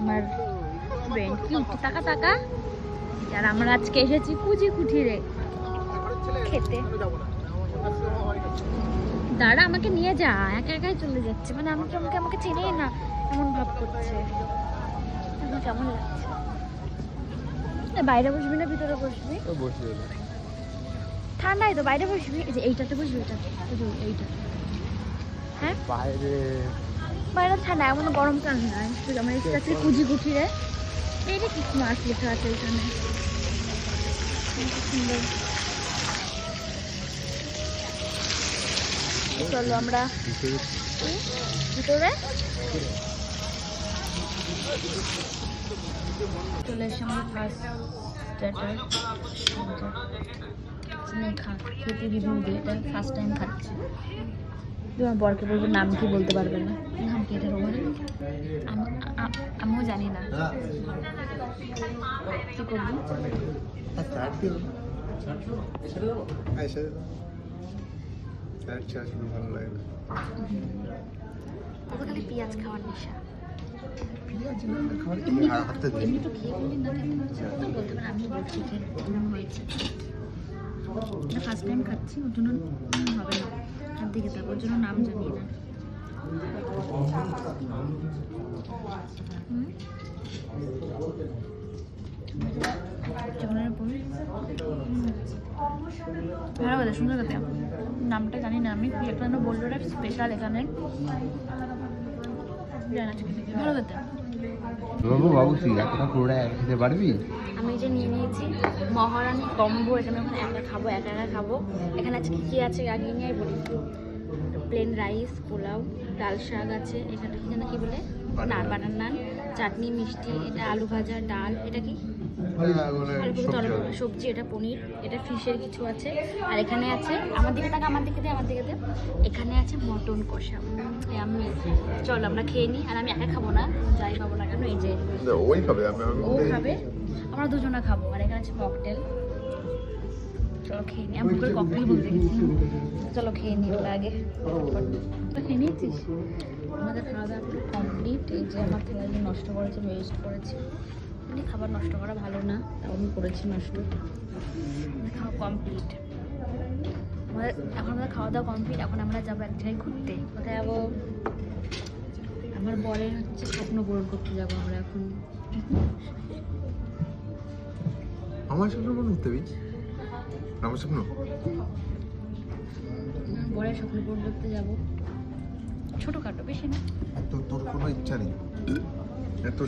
আমার ফ্রেন্ড কি উঠি টাকা টাকা। আর আমরা আজকে এসেছি কুচি কুঠিরে খেতে। দাঁড়া আমাকে নিয়ে যা, একা একাই চলে যাচ্ছে, মানে আমাকে আমাকে আমাকে চেনেই না এমন ভাব করছে। আমার কেমন লাগছে। বাইরে বসবি না ভিতরে বসবি? ঠান্ডায় তো বাইরে বসবি। এই যে এইটাতে বসবি, এইটা হ্যাঁ বাইরে ঠান্ডা, এমন গরমকাল নয়। আমার ইচ্ছা আছে কুচি কুঠিরে। এইটা কি মাছ লেখা আছে এখানে, সুন্দর। চলো আমরা ভিতরে চলে এসে আমরা ফার্স্ট স্টার্টার খেতে রিভিউ দিয়ে। এটা ফার্স্ট টাইম খাচ্ছি। তোমার বরকে বলবো নাম কি বলতে পারবে না, নাম কি এটা রোমানে আমিও জানি না কি করবো। ভালো লাগে না, তবে খালি পেঁয়াজ খাওয়ার নেশা। এমনি তো খেয়ে বললেন না বলতে পারেন, আমি বলছি কেমন হয়েছে। এটা ফার্স্ট টাইম খাচ্ছি, ওর জন্য হবে না। হাত দিকে থাকো, ওর জন্য নাম জানি না। ভালো কথা, সুন্দর কথা। নামটা জানি না আমি, একটা বললো ওটা স্পেশাল এখানে। ভালো কথা। আমি যে নিয়ে নিয়েছি মহারানী কম্বো, এখানে ওখানে একা একা খাবো। এখানে আজকে কি আছে আগে নিয়ে বলি। প্লেন রাইস, পোলাও, ডাল শাক আছে, এখানে কি বলে নান, বাটার নান, চাটনি, মিষ্টি, এটা আলু ভাজা, ডাল, এটা কি সবজি, এটা পনির, এটা ফিশের কিছু আছে। আর এখানে আছে, আমার দিকে টাকা, আমার দিকে দে, আমার দিকে দে, এখানে আছে মটন কষা। আমি চলো আমরা খেয়ে নিই। আর আমি একা খাবো না, যাই খাবো না কেন, এই যে ও খাবে, আমরা দুজনে খাবো। আর এখানে আছে মকটেল। চলো খেয়ে নিই। আমি করে ককটেল বলতে গেছি। চলো খেয়ে নিই আগে। তো খেয়ে নিয়েছিস? আমাদের খাওয়া দাওয়া কমপ্লিট। এই যে আমার থালা নষ্ট করেছে, ওয়েস্ট করেছে। এমনি খাবার নষ্ট করা ভালো না, তাও আমি করেছি নষ্ট। খাওয়া কমপ্লিট আমাদের খাওয়া দাওয়া কমপ্লিট। এখন আমরা যাবো এক জায়গায় ঘুরতে। কোথায় যাবো? আমার বরের হচ্ছে স্বপ্ন পূরণ করতে যাবো আমরা এখন। আমার স্বপ্ন পূরণ করতে হবে? আমার স্বপ্ন, বরের স্বপ্ন পূরণ করতে যাবো, ছোটখাটো, বেশি না। তোর কোনো ইচ্ছা নেই এত